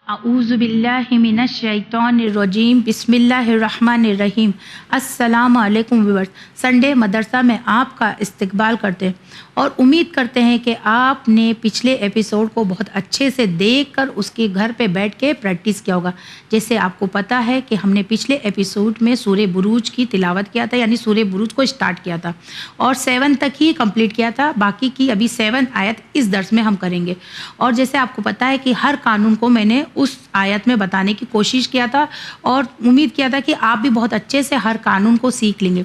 اعوذ باللہ من الشیطان الرجیم بسم اللہ الرحمن الرحیم۔ السلام علیکم ویورز، سنڈے مدرسہ میں آپ کا استقبال کرتے ہیں اور امید کرتے ہیں کہ آپ نے پچھلے ایپیسوڈ کو بہت اچھے سے دیکھ کر اس کے گھر پہ بیٹھ کے پریکٹس کیا ہوگا۔ جیسے آپ کو پتہ ہے کہ ہم نے پچھلے ایپیسوڈ میں سورہ بروج کی تلاوت کیا تھا، یعنی سورہ بروج کو اسٹارٹ کیا تھا اور 7 تک ہی کمپلیٹ کیا تھا، باقی کی ابھی 7 آیت اس درس میں ہم کریں گے۔ اور جیسے آپ کو پتہ ہے کہ ہر قانون کو میں نے اس آیت میں بتانے کی کوشش کیا تھا اور امید کیا تھا کہ آپ بھی بہت اچھے سے ہر قانون کو سیکھ لیں گے۔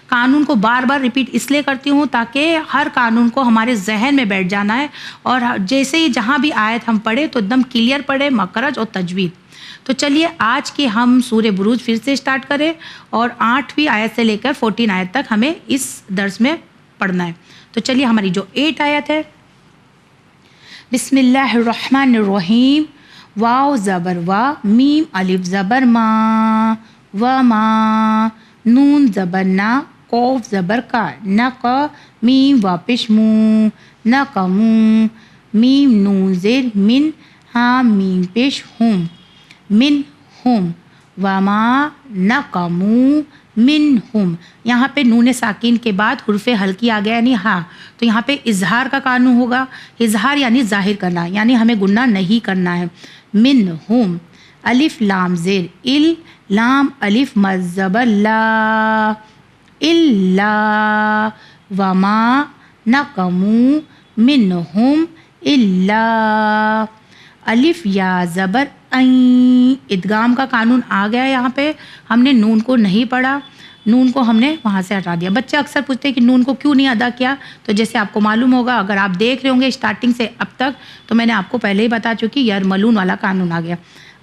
قانون کو بار بار ریپیٹ اس لیے کرتی ہوں تاکہ ہر قانون کو ہمارے ذہن میں بیٹھ جانا ہے اور جیسے ہی جہاں بھی آیت ہم پڑھیں تو ایک دم کلیئر پڑھیں، مخرج اور تجوید۔ تو چلیے آج کے ہم سورہ بروج پھر سے اسٹارٹ کریں اور 8ویں آیت سے لے کر 14 آیت تک ہمیں اس درس میں پڑھنا ہے۔ تو چلیے ہماری جو 8 آیت ہے، بسم اللہ الرحمن الرحیم، واو زبر وا، میم الف زبر ما، و ما، نون زبر نا، قوف زبر کا، نق، میم واپش مو، نقمو، میم نون زیر من، ہاں میم پیش ہم، من ہم، وما نقمو منہم۔ یہاں پہ نون ساکن کے بعد حرف حلقی آ گیا یعنی ہاں، تو یہاں پہ اظہار کا قانون ہوگا۔ اظہار یعنی ظاہر کرنا، یعنی ہمیں گناہ نہیں کرنا ہے۔ منہم، الف لام زیر ال، لام الف مزبر لا، الا، وما نقمو منہم الا، الف یا زبر این، ادغام کا قانون آ گیا۔ یہاں پہ ہم نے نون کو نہیں پڑھا، نون کو ہم نے وہاں سے ہٹا دیا۔ بچے اکثر پوچھتے ہیں کہ نون کو کیوں نہیں ادا کیا، تو جیسے آپ کو معلوم ہوگا اگر آپ دیکھ رہے ہوں گے اسٹارٹنگ سے اب تک، تو میں نے آپ کو پہلے ہی بتا چکی، یرملون والا قانون آ گیا۔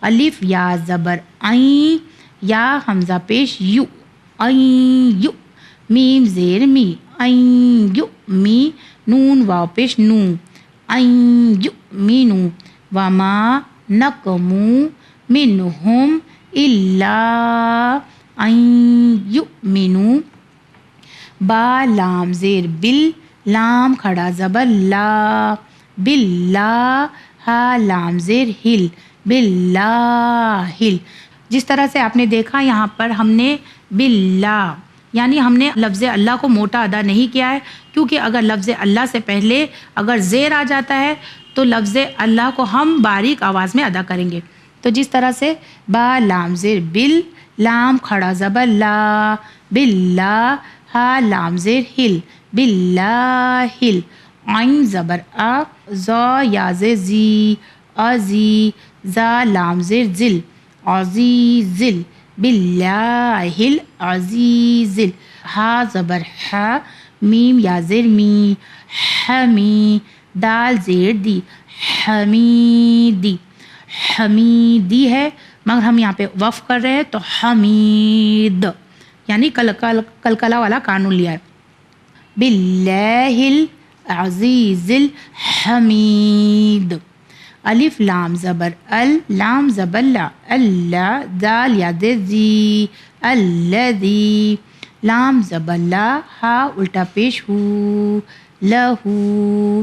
الف یا زبر این، یا حمزہ پیش یو، این یو، میم زیر می، این یو می، نون واو پیش نو، این یو می نو، وما نقمو منہم الا ان یؤمنوا، با لام زیر بل، لام کھڑا زبر لا، باللہ، ہا لام زیر ہل، باللہ، جس طرح سے آپ نے دیکھا یہاں پر ہم نے باللہ یعنی ہم نے لفظ اللہ کو موٹا ادا نہیں کیا ہے، کیونکہ اگر لفظ اللہ سے پہلے اگر زیر آ جاتا ہے تو لفظ اللہ کو ہم باریک آواز میں ادا کریں گے۔ تو جس طرح سے با لام زیر بل، لام کھڑا زبر لا، باللہ، ہا لام زیر ہل، باللہ، عین زبر آ، زا یا زیر زی، ازی، زا لام زیر زل، عزیزل، باللہ العزیزل، ہا زبر ہا، میم یا زیر می، حمی، دال زیر دی، حمیدی، حمیدی ہے مگر ہم یہاں پہ وقف کر رہے ہیں تو حمید یعنی کلکلہ والا قانون لیا ہے۔ باللہ العزیز الحمید، الف لام زبر ال، لام زبر لا، اللہ، دال یا زی، الذی، لام زبر لا، ہا الٹا پیش ہو، لہو،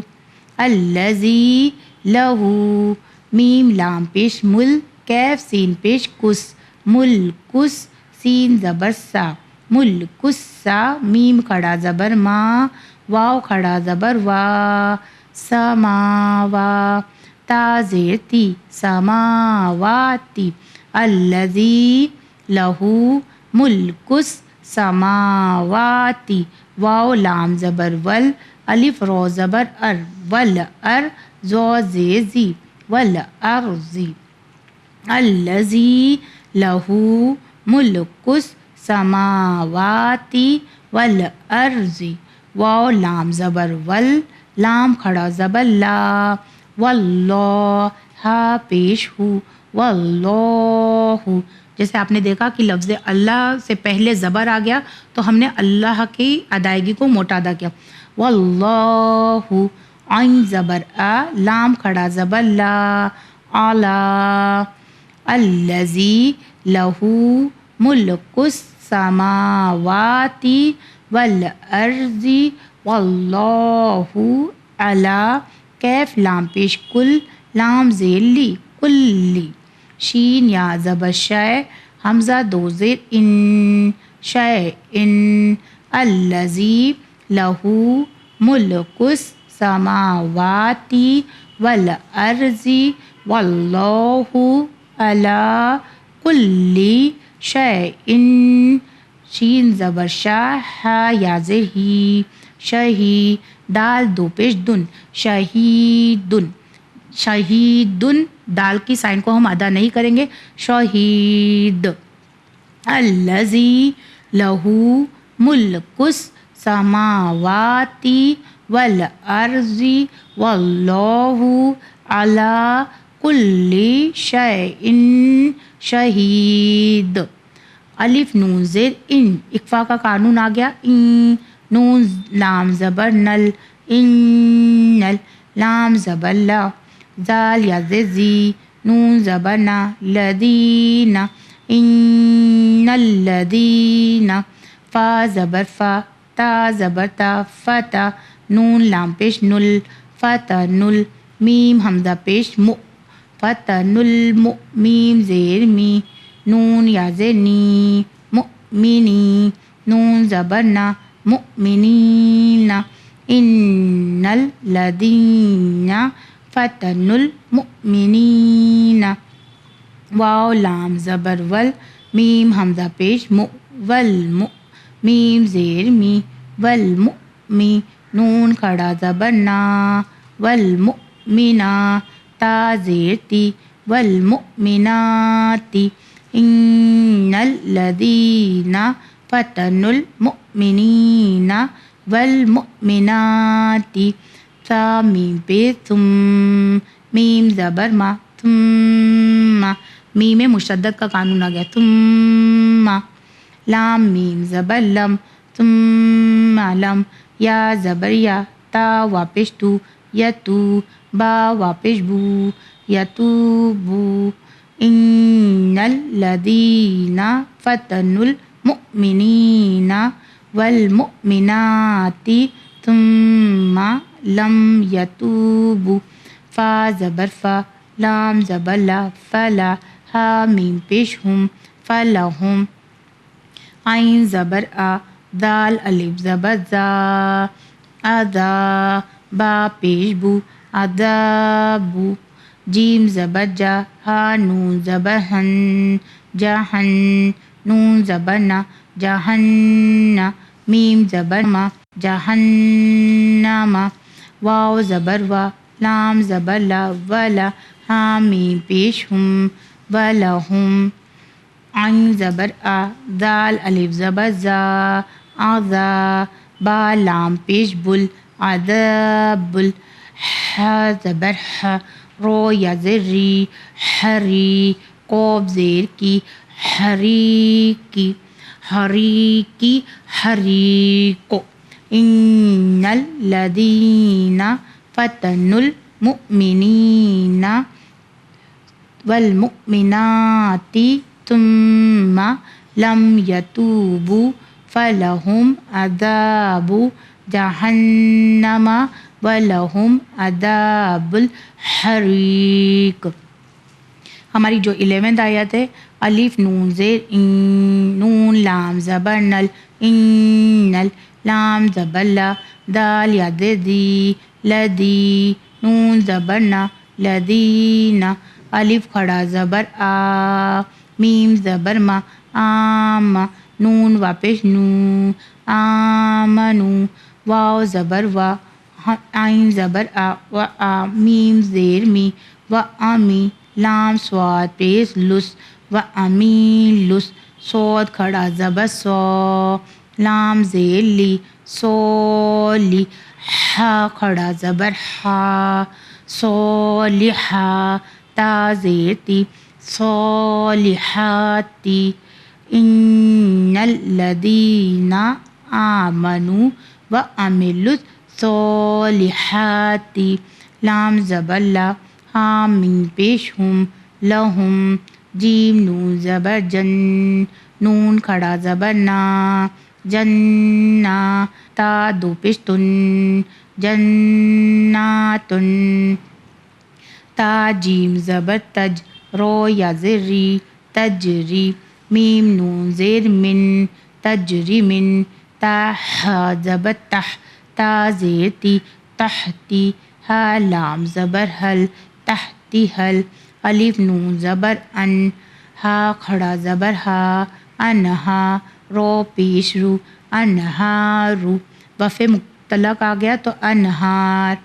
الذی لہو، میم لام پیش مل، کیف سین پیش کس، ملکس، سین زبر سا، ملکسا، میم کھڑا زبر ما، واو کھڑا زبر وا، سماوا، تا زیر تی، سماواتی، الذی لہو ملکس سماواتی، واو لام زبر ول، الف رو زبر ار، ول ار، زو زیر زی، والارضی، الذی لہو ملکس سماواتی والارضی، واو لام زبر ول، لام کھڑا زبر لا، واللہ، ہا پیش ہو، واللہ، جیسے آپ نے دیکھا کہ لفظ اللہ سے پہلے زبر آ گیا تو ہم نے اللہ کی ادائیگی کو موٹا ادا کیا۔ واللہ، عین زبر آ، لام کھڑا زبر لا، اعلی، الذی لہو ملک السماوات والارض واللہ علی، کیف لام پیش کل، لام زیر لی، کلی، شین یا زبر شے، حمزہ دو زیر ان، شے ان، الذی لہو ملک السماواتی والارض واللہ علی کل شیء، شین زبر شاہ، ہا یا زیر ہی، شہی، دال دو پیش دن، شہیدن، شہیدن، دال کی سائن کو ہم ادا نہیں کریں گے، شہید، الذی لہو ملک السماواتی والارض واللہ علی کل شیء شہید، الف نون زیر ان، اکفا کا قانون آ گیا، ان، نون لام زبر نل، انل، لام زبر لا، زال یا زیر زی، نون زبر نا، لدین، ان الذین، فا زبر فا، تا زبر تا، فتا، نون لام پیش نل، فتنل، میم حمزہ پیش مؤ، فتنل مؤ، میم زیر می، نون یا زیر نی، مؤمنی، نون زبر نا، مؤمنین، ان الذین فتنوا المؤمنین، واو لام زبر ول، میم حمزہ پیش مؤ، والمؤ، میم زیر می، والمؤمی، نون کھڑا زبر نا، والمؤمنا، تا زیر تی، والمؤمناتی، ان الذین فتنوا المؤمنین والمؤمنات، تا میم پہ ثم، میم زبر ما، ثم، میم مشدد کا قانون آ گیا، ثم، لام میم زبر لم، ثم لم، یا زبر یا، تا واپش تو، یتو، با واپش بو، یتوبو، ان الذین فتنوا المؤمنین والمؤمنات ثم لم یتوبوا، فا زبر فا، لام زبر لا، فلا، ہا میم پیش ہم، فلہم، عین زبر آ، دال الف زبر زا، اذا، با پیش بو، عذابو، جیم زبر جا، ہا نون زبر ہن، جہن، نون زبر نا، جہن، میم زبر ما، جہنم، واو زبر وا، لام زبر لا، ولا، ہا میم پیش ہم، ولہم، عین زبر آ، دال الف زبر زا، آذا، با لام پیش بل، عذابل، ح زبر ح، رو یا زر ری، حری، قوف زیر کی، حریکی، حریکی، حریکو، ان الذین فتنوا المؤمنین والمؤمنات ثم لم یتوبوا فلہم عذاب جہنم ولہم عذاب الحریق۔ ہماری جو 11 آیت ہے، الف نون زیر ان، نون لام زبر نل، انل، لام زبر لا، دال یا دی، لدی، نون زبر نا، لدین، الف کھڑا زبر آ، میم زبر ما، آم، نون واپش نو، آمنو، واو زبر وا، عین زبر آ، و آ، میم زیر می، و آمی، لام سواد پیش لس، و امی لس، سود کھڑا زبر سو، لام زیر لی، سولی، ہا کھڑا زبر ہا، صالحہ، تا زیر تی، صالحاتی، ان الذین آمنوا وعملوا الصالحات، لام زبر لا، ہا میم پیش ہم، لہم، جیم نون زبر جن، نون کھڑا زبر نا، جنہ، تا دو پیش تن، جناتن، تا جیم زبر تج، رو یا زیر ری تجری، میم نون زیر من تجری من، تا ہا زبر تح تا زیر تی تحتی، ہا لام زبر حل تحتی حل، الف نون زبر ان، ہا کھڑا زبر ہا انہا، رو پیش رو انہارو، وف مطلق آ گیا تو انہار،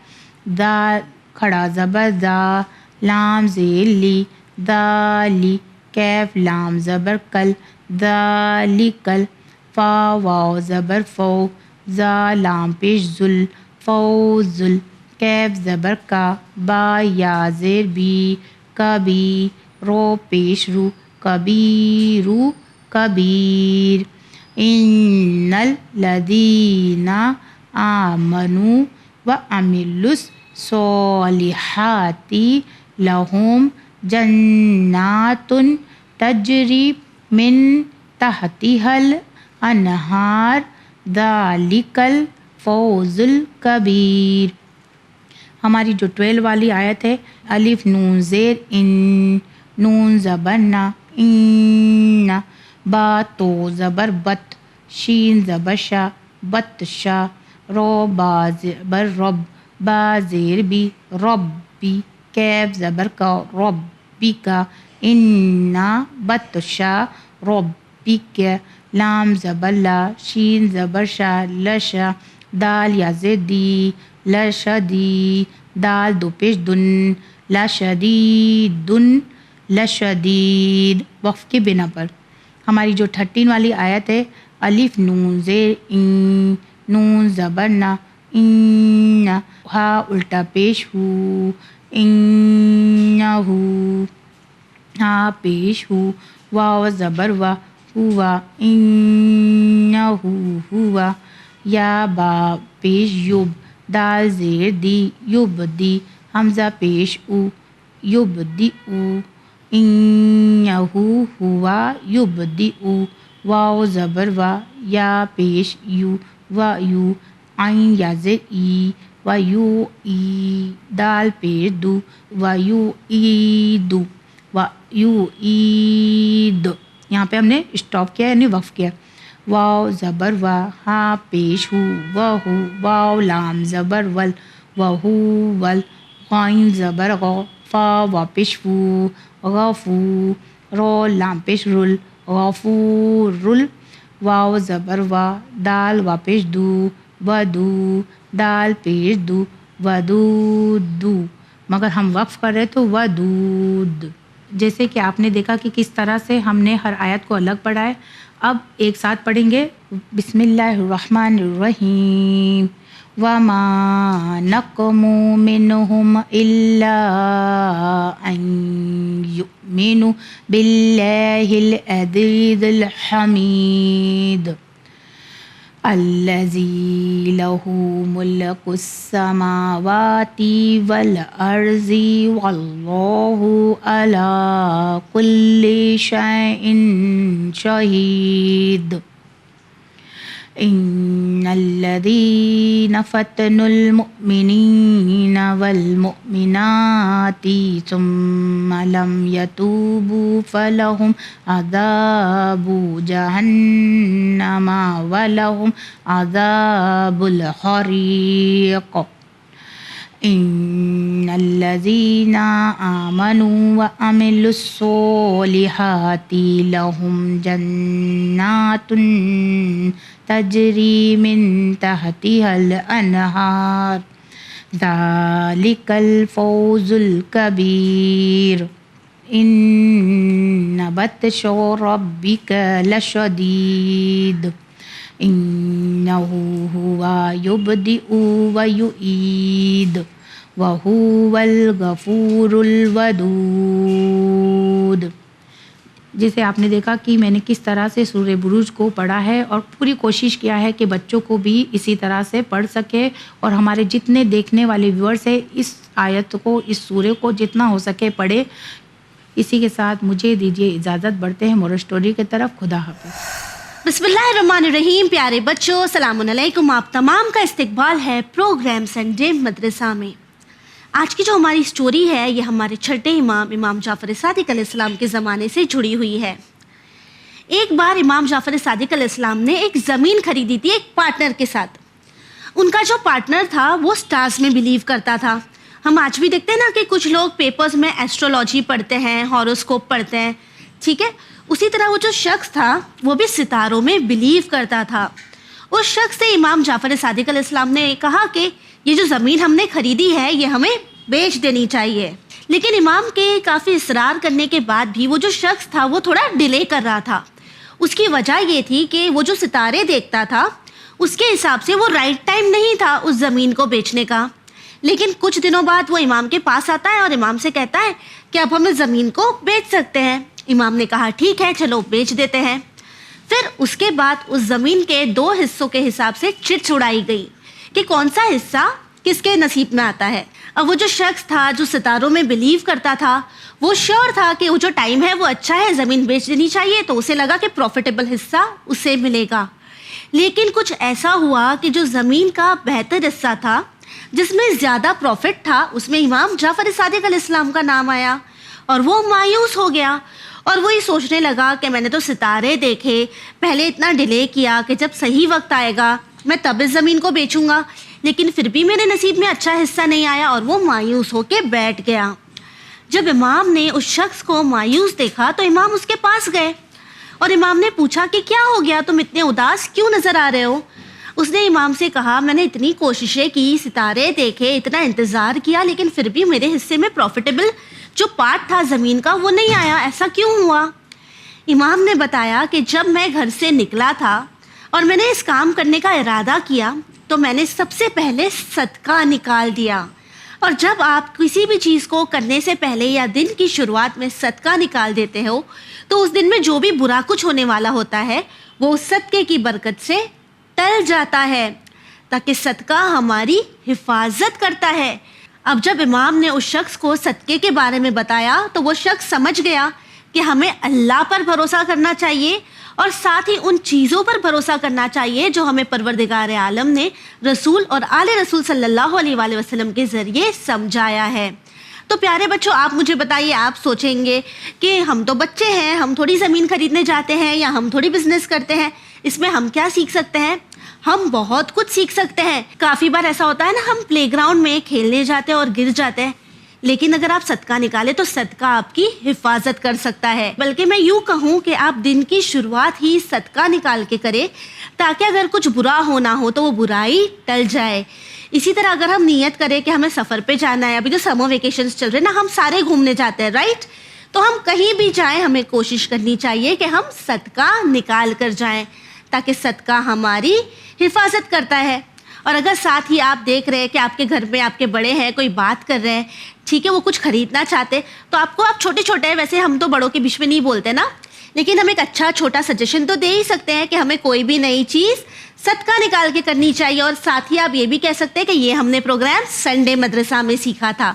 دال کھڑا زبر دا، لام زیر لی دالی، کیف لام زبر کل ذالکل، فا واو زبر فو، زا لام پیش ذل فوزل، کیف زبر کا، با یا زیر بی کبی، رو پیش رو کبیرو کبیر، ان الذین آمنوا وعملوا الصالحات لهم جنات تجری من تحتها الانہار ذالک الفوز الکبیر۔ ہماری جو 12 والی آیت ہے، الف نون زیر ان، نون زبر نا ان، با تو زبر بت، شین زبر شا بت شا، رو با زبر رب با زیر بی ربی، کیف زبر کا ربی کا، انا بطشا ربک، لام زبر لا شین زبر شا لشا، دال یا زید دی لشدی، دال دو پیش دن لشدیدن لشدید، وقف کے بنا پر۔ ہماری جو 13 والی آیت ہے، الف نون زیر ان، نون زبر نا ان، ہا الٹا پیش ہو انہو، ہا پیش ہو، واو زبر وا ہوا انہو ہوا، یا با پیش یوب، دال زیر دی یبدی، حمزہ پیش او یبدئو، انہو ہوا یبدئو، واو زبر وا یا پیش یو و یو، عین یا زیر ای و یو ای، دال پیش دو و یو ایدو و یو اید، یہاں پہ ہم نے اسٹاپ کیا یعنی وقف کیا، واو زبر وا، ہا پیش ہو و ہو، واو لام زبر ول و ہو ول، غین زبر غو، فا وا پیش فو غفو، رو لام پیش رل غفور رل، واو زبر وا، دال وا پیش دو ودو، دال پیش دو ودودو، مگر ہم وقف کر رہے تو ودود۔ جیسے کہ آپ نے دیکھا کہ کس طرح سے ہم نے ہر آیت کو الگ پڑھا ہے۔ اب ایک ساتھ پڑھیں گے، بسم اللہ الرحمن الرحیم، وَمَا نَقْمُوا مِنْهُمْ إِلَّا أَنْ يُؤْمِنُوا بِاللَّهِ الْعَزِيزِ الْحَمِيدِ الَّذِي لَهُ مُلْكُ السَّمَاوَاتِ وَالْأَرْضِ وَاللَّهُ عَلَى كُلِّ شَيْءٍ شَهِيدٌ، إن الذين فتنوا المؤمنين والمؤمنات ثم لم يتوبوا فلهم عذاب جهنم ولهم عذاب الحريق، إن الذين آمنوا وعملوا الصالحات لهم جنات تجری من تحتها الانہار ذالک الفوز الکبیر، ان بطش ربک لشدید، انہ هو یبدئ ویعید وہو الغفور الودود۔ جسے آپ نے دیکھا کہ میں نے کس طرح سے سورہ بروج کو پڑھا ہے اور پوری کوشش کیا ہے کہ بچوں کو بھی اسی طرح سے پڑھ سکے، اور ہمارے جتنے دیکھنے والے ویورز ہیں اس آیت کو، اس سورہ کو جتنا ہو سکے پڑھے۔ اسی کے ساتھ مجھے دیجیے اجازت، بڑھتے ہیں مورل اسٹوری کی طرف۔ خدا حافظ۔ بسم اللہ الرحمن الرحیم۔ پیارے بچوں، السلام علیکم۔ آپ تمام کا استقبال ہے پروگرام سنڈے مدرسہ میں۔ آج کی جو ہماری اسٹوری ہے یہ ہمارے چھٹے امام جعفر صادق علیہ السلام کے زمانے سے جڑی ہوئی ہے۔ ایک بار امام جعفر صادق علیہ السلام نے ایک زمین خریدی تھی ایک پارٹنر کے ساتھ۔ ان کا جو پارٹنر تھا وہ سٹارز میں بلیو کرتا تھا۔ ہم آج بھی دیکھتے ہیں نا کہ کچھ لوگ پیپرز میں ایسٹرولوجی پڑھتے ہیں، ہاروسکوپ پڑھتے ہیں، ٹھیک ہے؟ اسی طرح وہ جو شخص تھا وہ بھی ستاروں میں بلیو کرتا تھا۔ اس شخص سے امام جعفر صادق علیہ السلام نے کہا کہ یہ جو زمین ہم نے خریدی ہے یہ ہمیں بیچ دینی چاہیے، لیکن امام کے کافی اصرار کرنے کے بعد بھی وہ جو شخص تھا وہ تھوڑا ڈیلے کر رہا تھا۔ اس کی وجہ یہ تھی کہ وہ جو ستارے دیکھتا تھا اس کے حساب سے وہ رائٹ ٹائم نہیں تھا اس زمین کو بیچنے کا۔ لیکن کچھ دنوں بعد وہ امام کے پاس آتا ہے اور امام سے کہتا ہے کہ اب ہم اس زمین کو بیچ سکتے ہیں۔ امام نے کہا ٹھیک ہے چلو بیچ دیتے ہیں۔ پھر اس کے بعد اس زمین کے 2 حصوں کے حساب سے چٹ چھڑائی گئی کہ کون سا حصہ کس کے نصیب میں آتا ہے۔ اب وہ جو شخص تھا جو ستاروں میں بلیو کرتا تھا وہ شیور تھا کہ وہ جو ٹائم ہے وہ اچھا ہے، زمین بیچ دینی چاہیے، تو اسے لگا کہ پروفیٹیبل حصہ اسے ملے گا۔ لیکن کچھ ایسا ہوا کہ جو زمین کا بہتر حصہ تھا جس میں زیادہ پروفٹ تھا اس میں امام جعفر صادق علیہ السلام کا نام آیا اور وہ مایوس ہو گیا اور وہ یہ سوچنے لگا کہ میں نے تو ستارے دیکھے، پہلے اتنا ڈیلے کیا کہ جب صحیح وقت آئے گا میں تب اس زمین کو بیچوں گا، لیکن پھر بھی میرے نصیب میں اچھا حصہ نہیں آیا، اور وہ مایوس ہو کے بیٹھ گیا۔ جب امام نے اس شخص کو مایوس دیکھا تو امام اس کے پاس گئے اور امام نے پوچھا کہ کیا ہو گیا، تم اتنے اداس کیوں نظر آ رہے ہو؟ اس نے امام سے کہا میں نے اتنی کوششیں کی، ستارے دیکھے، اتنا انتظار کیا، لیکن پھر بھی میرے حصے میں پروفیٹیبل جو پارٹ تھا زمین کا وہ نہیں آیا، ایسا کیوں ہوا؟ امام نے بتایا کہ جب میں گھر سے نکلا تھا اور میں نے اس کام کرنے کا ارادہ کیا تو میں نے سب سے پہلے صدقہ نکال دیا، اور جب آپ کسی بھی چیز کو کرنے سے پہلے یا دن کی شروعات میں صدقہ نکال دیتے ہو تو اس دن میں جو بھی برا کچھ ہونے والا ہوتا ہے وہ اس صدقے کی برکت سے ٹل جاتا ہے، تاکہ صدقہ ہماری حفاظت کرتا ہے۔ اب جب امام نے اس شخص کو صدقے کے بارے میں بتایا تو وہ شخص سمجھ گیا کہ ہمیں اللہ پر بھروسہ کرنا چاہیے اور ساتھ ہی ان چیزوں پر بھروسہ کرنا چاہیے جو ہمیں پروردگار عالم نے رسول اور آل رسول صلی اللہ علیہ وآلہ وسلم کے ذریعے سمجھایا ہے۔ تو پیارے بچوں آپ مجھے بتائیے، آپ سوچیں گے کہ ہم تو بچے ہیں، ہم تھوڑی زمین خریدنے جاتے ہیں یا ہم تھوڑی بزنس کرتے ہیں، اس میں ہم کیا سیکھ سکتے ہیں؟ ہم بہت کچھ سیکھ سکتے ہیں۔ کافی بار ایسا ہوتا ہے نا، ہم پلے گراؤنڈ میں کھیلنے جاتے ہیں اور گر جاتے ہیں، لیکن اگر آپ صدقہ نکالیں تو صدقہ آپ کی حفاظت کر سکتا ہے۔ بلکہ میں یوں کہوں کہ آپ دن کی شروعات ہی صدقہ نکال کے کریں تاکہ اگر کچھ برا ہونا ہو تو وہ برائی ٹل جائے۔ اسی طرح اگر ہم نیت کریں کہ ہمیں سفر پہ جانا ہے، ابھی جو سمر ویکیشنز چل رہے ہیں نا، ہم سارے گھومنے جاتے ہیں رائٹ، تو ہم کہیں بھی جائیں ہمیں کوشش کرنی چاہیے کہ ہم صدقہ نکال کر جائیں تاکہ صدقہ ہماری حفاظت کرتا ہے۔ اور اگر ساتھ ہی آپ دیکھ رہے ہیں کہ آپ کے گھر میں آپ کے بڑے ہیں، کوئی بات کر رہے ہیں، ٹھیک ہے، وہ کچھ خریدنا چاہتے تو آپ چھوٹے چھوٹے ہیں، ویسے ہم تو بڑوں کے بیچ میں نہیں بولتے نا، لیکن ہم ایک اچھا چھوٹا سجیشن تو دے ہی سکتے ہیں کہ ہمیں کوئی بھی نئی چیز صدقہ نکال کے کرنی چاہیے۔ اور ساتھ ہی آپ یہ بھی کہہ سکتے ہیں کہ یہ ہم نے پروگرام سنڈے مدرسہ میں سیکھا تھا۔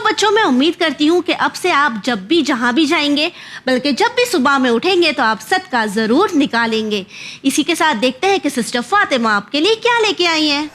بچوں میں امید کرتی ہوں کہ اب سے آپ جب بھی جہاں بھی جائیں گے، بلکہ جب بھی صبح میں اٹھیں گے تو آپ صدقہ ضرور نکالیں گے۔ اسی کے ساتھ دیکھتے ہیں کہ سسٹر فاطمہ آپ کے لیے کیا لے کے آئی ہیں۔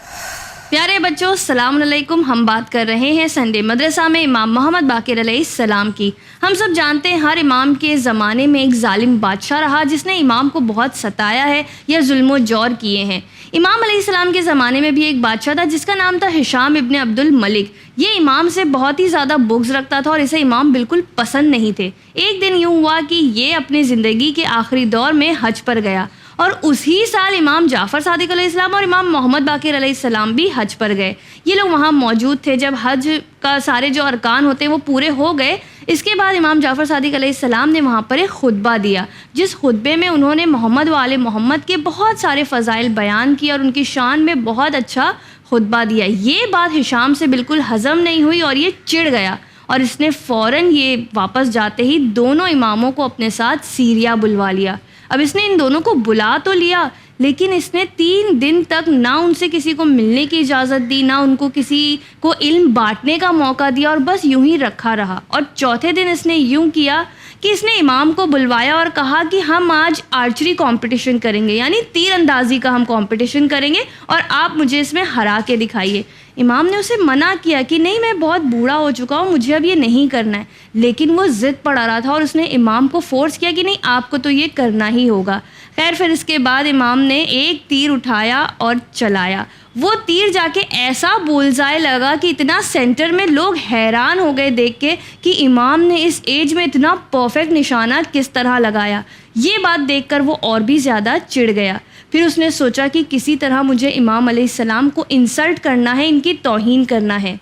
پیارے بچوں السلام علیکم، ہم بات کر رہے ہیں سنڈے مدرسہ میں امام محمد باقر علیہ السلام کی۔ ہم سب جانتے ہیں ہر امام کے زمانے میں ایک ظالم بادشاہ رہا جس نے امام کو بہت ستایا ہے یا ظلم و جور کیے ہیں۔ امام علیہ السلام کے زمانے میں بھی ایک بادشاہ تھا جس کا نام تھا ہشام ابن عبد الملک۔ یہ امام سے بہت ہی زیادہ بغض رکھتا تھا اور اسے امام بالکل پسند نہیں تھے۔ ایک دن یوں ہوا کہ یہ اپنی زندگی کے آخری دور میں حج پر گیا، اور اسی سال امام جعفر صادق علیہ السلام اور امام محمد باقر علیہ السلام بھی حج پر گئے۔ یہ لوگ وہاں موجود تھے جب حج کا سارے جو ارکان ہوتے ہیں وہ پورے ہو گئے۔ اس کے بعد امام جعفر صادق علیہ السلام نے وہاں پر ایک خطبہ دیا، جس خطبے میں انہوں نے محمد و آل محمد کے بہت سارے فضائل بیان کیے اور ان کی شان میں بہت اچھا خطبہ دیا۔ یہ بات ہشام سے بالکل ہضم نہیں ہوئی اور یہ چڑ گیا، اور اس نے فوراً یہ واپس جاتے ہی دونوں اماموں کو اپنے ساتھ سیریا بلوا لیا۔ اب اس نے ان دونوں کو بلا تو لیا، لیکن اس نے 3 دن تک نہ ان سے کسی کو ملنے کی اجازت دی، نہ ان کو کسی کو علم بانٹنے کا موقع دیا، اور بس یوں ہی رکھا رہا۔ اور چوتھے دن اس نے یوں کیا کہ اس نے امام کو بلوایا اور کہا کہ ہم آج آرچری کمپٹیشن کریں گے، یعنی تیر اندازی کا ہم کمپٹیشن کریں گے اور آپ مجھے اس میں ہرا کے دکھائیے۔ امام نے اسے منع کیا کہ نہیں میں بہت بوڑھا ہو چکا ہوں, مجھے اب یہ نہیں کرنا ہے, لیکن وہ ضد پڑا رہا تھا اور اس نے امام کو فورس کیا کہ نہیں آپ کو تو یہ کرنا ہی ہوگا. خیر پھر اس کے بعد امام نے ایک تیر اٹھایا اور چلایا. وہ تیر جا کے ایسا بولزائے لگا کہ اتنا سینٹر میں لوگ حیران ہو گئے دیکھ کے کہ امام نے اس ایج میں اتنا پرفیکٹ نشانہ کس طرح لگایا. یہ بات دیکھ کر وہ اور بھی زیادہ چڑ گیا. پھر اس نے سوچا کہ کسی طرح مجھے امام علیہ السلام کو انسلٹ کرنا ہے, ان کی توہین کرنا ہے.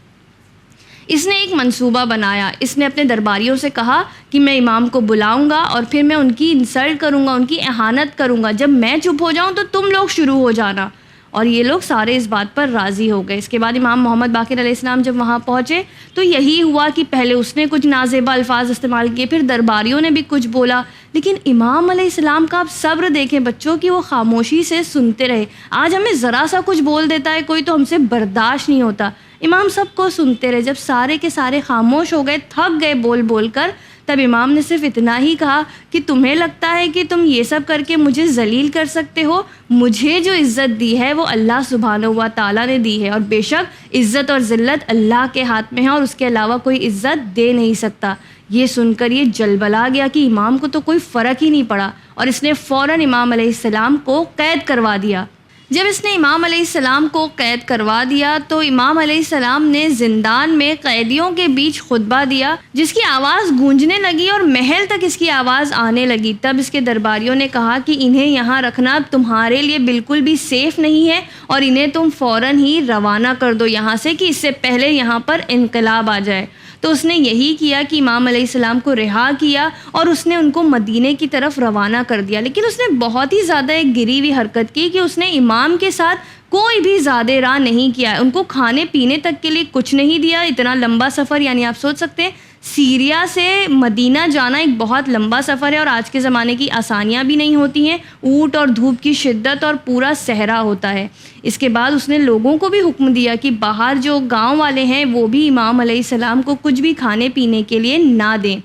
اس نے ایک منصوبہ بنایا. اس نے اپنے درباریوں سے کہا کہ میں امام کو بلاؤں گا اور پھر میں ان کی انسلٹ کروں گا, ان کی اہانت کروں گا. جب میں چپ ہو جاؤں تو تم لوگ شروع ہو جانا. اور یہ لوگ سارے اس بات پر راضی ہو گئے. اس کے بعد امام محمد باقر علیہ السلام جب وہاں پہنچے تو یہی ہوا کہ پہلے اس نے کچھ نازیبا الفاظ استعمال کیے, پھر درباریوں نے بھی کچھ بولا, لیکن امام علیہ السلام کا آپ صبر دیکھیں بچوں کی, وہ خاموشی سے سنتے رہے. آج ہمیں ذرا سا کچھ بول دیتا ہے کوئی تو ہم سے برداشت نہیں ہوتا. امام سب کو سنتے رہے. جب سارے کے سارے خاموش ہو گئے, تھک گئے بول بول کر, تب امام نے صرف اتنا ہی کہا کہ تمہیں لگتا ہے کہ تم یہ سب کر کے مجھے ذلیل کر سکتے ہو؟ مجھے جو عزت دی ہے وہ اللہ سبحانہ و تعالیٰ نے دی ہے, اور بے شک عزت اور ذلت اللہ کے ہاتھ میں ہے اور اس کے علاوہ کوئی عزت دے نہیں سکتا. یہ سن کر یہ جلبلا گیا کہ امام کو تو کوئی فرق ہی نہیں پڑا, اور اس نے فوراً امام علیہ السلام کو قید کروا دیا. جب اس نے امام علیہ السلام کو قید کروا دیا تو امام علیہ السلام نے زندان میں قیدیوں کے بیچ خطبہ دیا جس کی آواز گونجنے لگی اور محل تک اس کی آواز آنے لگی. تب اس کے درباریوں نے کہا کہ انہیں یہاں رکھنا تمہارے لیے بالکل بھی سیف نہیں ہے اور انہیں تم فوراً ہی روانہ کر دو یہاں سے, کہ اس سے پہلے یہاں پر انقلاب آ جائے. تو اس نے یہی کیا کہ امام علیہ السلام کو رہا کیا اور اس نے ان کو مدینے کی طرف روانہ کر دیا. لیکن اس نے بہت ہی زیادہ ایک گری ہوئی حرکت کی کہ اس نے امام کے ساتھ کوئی بھی زیادہ راہ نہیں کیا ہے, ان کو کھانے پینے تک کے لیے کچھ نہیں دیا. اتنا لمبا سفر, یعنی آپ سوچ سکتے ہیں سیریا سے مدینہ جانا ایک بہت لمبا سفر ہے اور آج کے زمانے کی آسانیاں بھی نہیں ہوتی ہیں, اونٹ اور دھوپ کی شدت اور پورا صحرا ہوتا ہے. اس کے بعد اس نے لوگوں کو بھی حکم دیا کہ باہر جو گاؤں والے ہیں وہ بھی امام علیہ السلام کو کچھ بھی کھانے پینے کے لیے نہ دیں.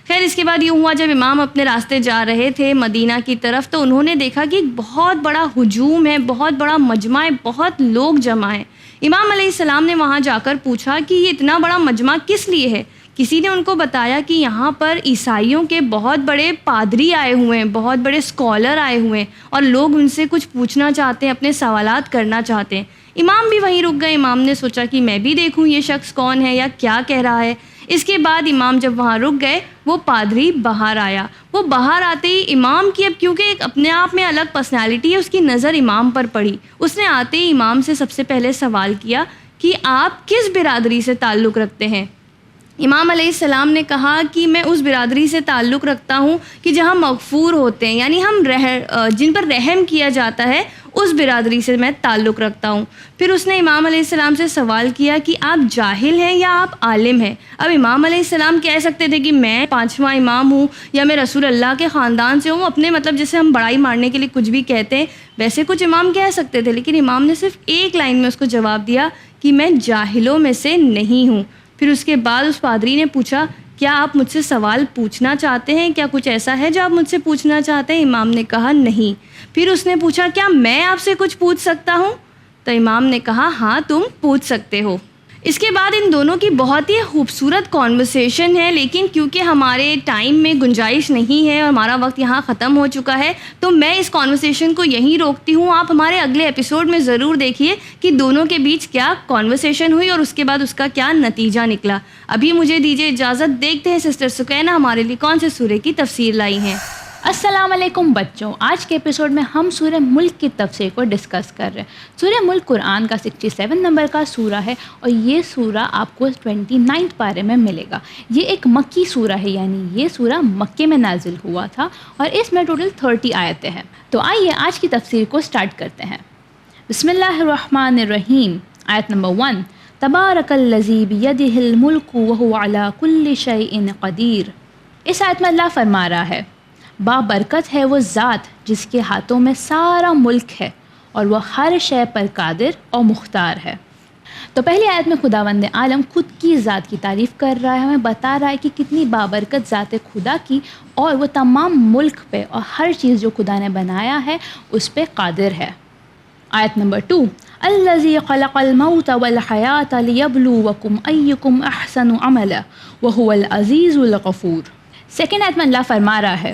خیر اس کے بعد یہ ہوا جب امام اپنے راستے جا رہے تھے مدینہ کی طرف تو انہوں نے دیکھا کہ ایک بہت بڑا ہجوم ہے, بہت بڑا مجمع ہے, بہت لوگ جمع ہیں. امام علیہ السلام نے وہاں جا کر پوچھا کہ یہ اتنا بڑا مجمع کس لیے ہے. کسی نے ان کو بتایا کہ یہاں پر عیسائیوں کے بہت بڑے پادری آئے ہوئے ہیں, بہت بڑے اسکالر آئے ہوئے ہیں اور لوگ ان سے کچھ پوچھنا چاہتے ہیں, اپنے سوالات کرنا چاہتے ہیں. امام بھی وہیں رک گئے. امام نے سوچا کہ میں بھی دیکھوں یہ شخص کون ہے یا کیا کہہ رہا ہے. اس کے بعد امام جب وہاں رک گئے وہ پادری باہر آیا. وہ باہر آتے ہی امام کی, اب کیونکہ ایک اپنے آپ میں الگ پرسنالٹی ہے, اس کی نظر امام پر پڑی. اس نے آتے ہی امام سے سب سے پہلے سوال کیا کہ آپ کس برادری سے تعلق رکھتے ہیں. امام علیہ السلام نے کہا کہ میں اس برادری سے تعلق رکھتا ہوں کہ جہاں مغفور ہوتے ہیں, یعنی ہم جن پر رحم کیا جاتا ہے اس برادری سے میں تعلق رکھتا ہوں. پھر اس نے امام علیہ السلام سے سوال کیا کہ آپ جاہل ہیں یا آپ عالم ہیں. اب امام علیہ السلام کہہ سکتے تھے کہ میں 5واں امام ہوں یا میں رسول اللہ کے خاندان سے ہوں, اپنے مطلب جیسے ہم بڑائی مارنے کے لیے کچھ بھی کہتے ہیں ویسے کچھ امام کہہ سکتے تھے, لیکن امام نے صرف ایک لائن میں اس کو جواب دیا کہ میں جاہلوں میں سے نہیں ہوں. پھر اس کے بعد اس پادری نے پوچھا کیا آپ مجھ سے سوال پوچھنا چاہتے ہیں, کیا کچھ ایسا ہے جو آپ مجھ سے پوچھنا چاہتے ہیں؟ امام نے کہا نہیں. پھر اس نے پوچھا کیا میں آپ سے کچھ پوچھ سکتا ہوں؟ تو امام نے کہا ہاں تم پوچھ سکتے ہو. اس کے بعد ان دونوں کی بہت ہی خوبصورت کانورسیشن ہے, لیکن کیونکہ ہمارے ٹائم میں گنجائش نہیں ہے اور ہمارا وقت یہاں ختم ہو چکا ہے تو میں اس کانورسیشن کو یہیں روکتی ہوں. آپ ہمارے اگلے ایپیسوڈ میں ضرور دیکھیے کہ دونوں کے بیچ کیا کانورسیشن ہوئی اور اس کے بعد اس کا کیا نتیجہ نکلا. ابھی مجھے دیجیے اجازت, دیکھتے ہیں سسٹر سکینہ ہمارے لیے کون سے سورے کی تفسیر لائی ہیں. السلام علیکم بچوں. آج کے ایپیسوڈ میں ہم سورہ ملک کی تفسیر کو ڈسکس کر رہے ہیں. سورہ ملک قرآن کا 67 نمبر کا سورہ ہے اور یہ سورہ آپ کو 29 پارے میں ملے گا. یہ ایک مکی سورہ ہے, یعنی یہ سورہ مکے میں نازل ہوا تھا اور اس میں ٹوٹل 30 آیتیں ہیں. تو آئیے آج کی تفسیر کو سٹارٹ کرتے ہیں. بسم اللہ الرحمن الرحیم. آیت نمبر 1, تبارک الذی بیدہ الملک وہو علی کل شیء قدیر. اس آیت میں اللہ فرما رہا ہے بابرکت ہے وہ ذات جس کے ہاتھوں میں سارا ملک ہے اور وہ ہر شے پر قادر اور مختار ہے. تو پہلی آیت میں خداوند عالم خود کی ذات کی تعریف کر رہا ہے, ہمیں بتا رہا ہے کہ کتنی بابرکت ذات خدا کی اور وہ تمام ملک پہ اور ہر چیز جو خدا نے بنایا ہے اس پہ قادر ہے. آیت نمبر 2 الذی خلق الموت والحیات لیبلوکم ایکم احسن عملا وہو العزیز الغفور۔ سیکنڈ آیت میں اللہ فرما رہا ہے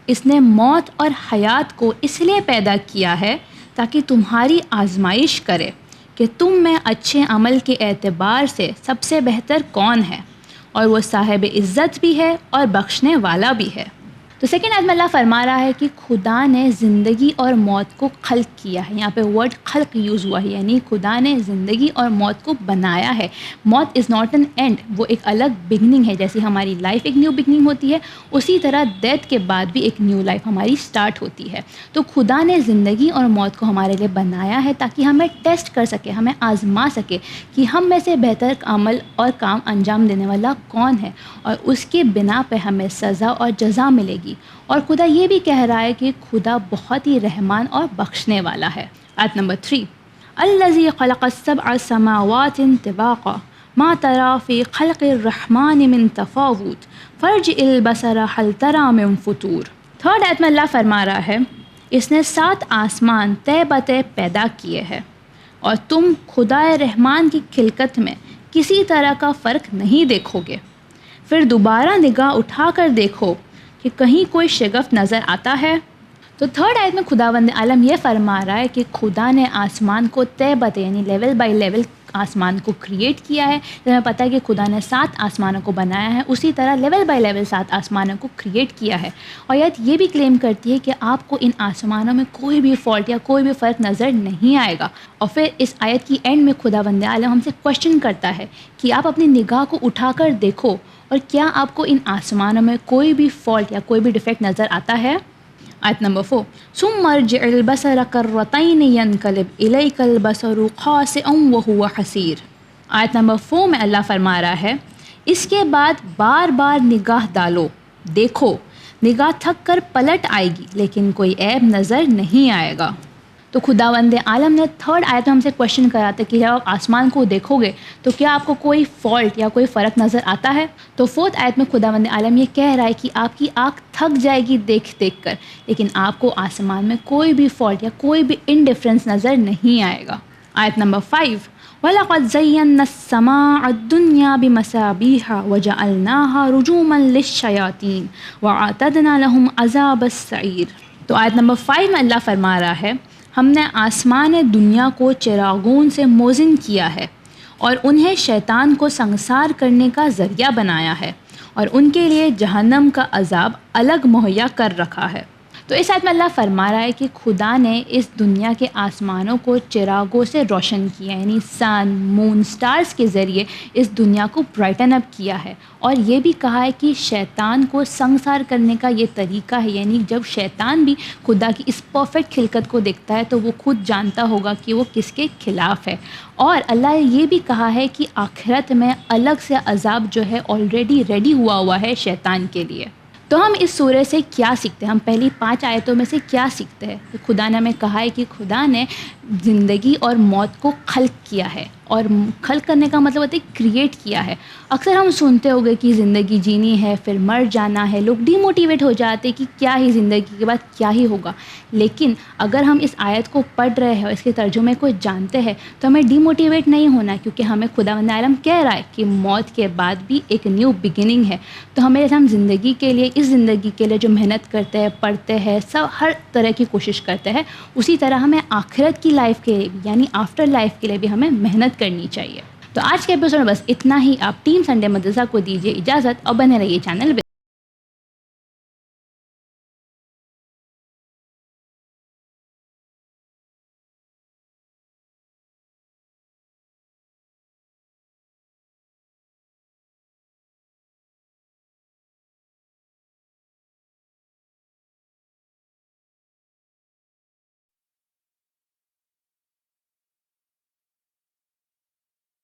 اس نے موت اور حیات کو اس لیے پیدا کیا ہے تاکہ تمہاری آزمائش کرے کہ تم میں اچھے عمل کے اعتبار سے سب سے بہتر کون ہے، اور وہ صاحب عزت بھی ہے اور بخشنے والا بھی ہے۔ تو سیکنڈ آیت میں اللہ فرما رہا ہے کہ خدا نے زندگی اور موت کو خلق کیا ہے۔ یہاں پہ ورڈ خلق یوز ہوا ہے، یعنی خدا نے زندگی اور موت کو بنایا ہے۔ موت از ناٹ این اینڈ، وہ ایک الگ بگننگ ہے۔ جیسے ہماری لائف ایک نیو بگننگ ہوتی ہے، اسی طرح ڈیتھ کے بعد بھی ایک نیو لائف ہماری سٹارٹ ہوتی ہے۔ تو خدا نے زندگی اور موت کو ہمارے لیے بنایا ہے تاکہ ہمیں ٹیسٹ کر سکے، ہمیں آزما سکے کہ ہم میں سے بہتر عمل اور کام انجام دینے والا کون ہے، اور اس کے بنا پہ ہمیں سزا اور جزا ملے گی۔ اور خدا یہ بھی کہہ رہا ہے کہ خدا بہت ہی رحمان اور بخشنے والا ہے۔ آیت نمبر 3 الذی خلق السبع سماوات طباقا ما تری فی خلق الرحمن من تفاوت فارجع البصر هل تری من فطور۔ تھرڈ آیت میں اللہ فرما رہا ہے اس نے 7 آسمان طے بطے پیدا کیے ہیں اور تم خدا رحمان کی خلقت میں کسی طرح کا فرق نہیں دیکھو گے، پھر دوبارہ نگاہ اٹھا کر دیکھو کہ کہیں کوئی شگفت نظر آتا ہے۔ تو تھرڈ آیت میں خداوند عالم یہ فرما رہا ہے کہ خدا نے آسمان کو طے بطے یعنی لیول بائی لیول آسمان کو کریٹ کیا ہے۔ جب ہمیں پتہ ہے کہ خدا نے 7 آسمانوں کو بنایا ہے، اسی طرح لیول بائی لیول 7 آسمانوں کو کریٹ کیا ہے۔ اور آیت یہ بھی کلیم کرتی ہے کہ آپ کو ان آسمانوں میں کوئی بھی فالٹ یا کوئی بھی فرق نظر نہیں آئے گا۔ اور پھر اس آیت کی اینڈ میں خداوند عالم ہم سے کوشچن کرتا ہے کہ آپ اپنی نگاہ کو اٹھا کر دیکھو اور کیا آپ کو ان آسمانوں میں کوئی بھی فالٹ یا کوئی بھی ڈیفیکٹ نظر آتا ہے۔ آیت نمبر 4 ثم ارجع البصر کرتین ینقلب الیک البصر خاسئا وہو حسیر۔ آیت نمبر 4 میں اللہ فرما رہا ہے اس کے بعد بار بار نگاہ ڈالو، دیکھو، نگاہ تھک کر پلٹ آئے گی لیکن کوئی عیب نظر نہیں آئے گا۔ تو خداوند عالم نے تھرڈ آیت میں ہم سے کوشچن کرا تھا کہ جب آپ آسمان کو دیکھو گے تو کیا آپ کو کوئی فالٹ یا کوئی فرق نظر آتا ہے؟ تو فورتھ آیت میں خداوند عالم یہ کہہ رہا ہے کہ آپ کی آنکھ تھک جائے گی دیکھ دیکھ کر، لیکن آپ کو آسمان میں کوئی بھی فالٹ یا کوئی بھی انڈیفرنس نظر نہیں آئے گا۔ آیت نمبر 5 وَلَقَدْ زَيَّنَّا السَّمَاءَ الدُّنْيَا بِمَصَابِيحَ وَجَعَلْنَاهَا رُجُومًا لِلشَّيَاطِينِ وَأَعْتَدْنَا لَهُمْ عَذَابَ السَّعِيرِ۔ تو آیت نمبر 5 میں اللہ فرما رہا ہے ہم نے آسمان دنیا کو چراغون سے موزن کیا ہے اور انہیں شیطان کو سنگسار کرنے کا ذریعہ بنایا ہے، اور ان کے لیے جہنم کا عذاب الگ مہیا کر رکھا ہے۔ تو اس آیت میں اللہ فرما رہا ہے کہ خدا نے اس دنیا کے آسمانوں کو چراغوں سے روشن کیا، یعنی سن، مون، سٹارز کے ذریعے اس دنیا کو برائٹن اپ کیا ہے، اور یہ بھی کہا ہے کہ شیطان کو سنگسار کرنے کا یہ طریقہ ہے، یعنی جب شیطان بھی خدا کی اس پرفیکٹ خلقت کو دیکھتا ہے تو وہ خود جانتا ہوگا کہ وہ کس کے خلاف ہے۔ اور اللہ نے یہ بھی کہا ہے کہ آخرت میں الگ سے عذاب جو ہے آلریڈی ریڈی ہوا ہے شیطان کے لیے۔ تو ہم اس سورہ سے کیا سیکھتے ہیں؟ ہم پہلی 5 آیتوں میں سے کیا سیکھتے ہیں؟ خدا نے ہمیں کہا ہے کہ خدا نے زندگی اور موت کو خلق کیا ہے، اور خلق کرنے کا مطلب ہوتا ہے کریٹ کیا ہے۔ اکثر ہم سنتے ہو گے کہ زندگی جینی ہے پھر مر جانا ہے، لوگ ڈی موٹیویٹ ہو جاتے کہ کیا ہی زندگی کے بعد کیا ہی ہوگا۔ لیکن اگر ہم اس آیت کو پڑھ رہے ہیں اور اس کے ترجمے کو جانتے ہیں تو ہمیں ڈی موٹیویٹ نہیں ہونا، کیونکہ ہمیں خداوند عالم کہہ رہا ہے کہ موت کے بعد بھی ایک نیو بگننگ ہے۔ تو ہمیں ہم زندگی کے لیے، اس زندگی کے لیے جو محنت کرتے ہیں، پڑھتے ہیں، سب ہر طرح کی کوشش کرتے ہیں، اسی طرح ہمیں آخرت کی لائف کے لیے بھی یعنی آفٹر لائف کے لیے بھی ہمیں محنت کرنی چاہیے۔ تو آج کے ایپیسوڈ میں بس اتنا ہی۔ آپ ٹیم سنڈے مدرسہ کو دیجیے اجازت اور بنے رہیے چینل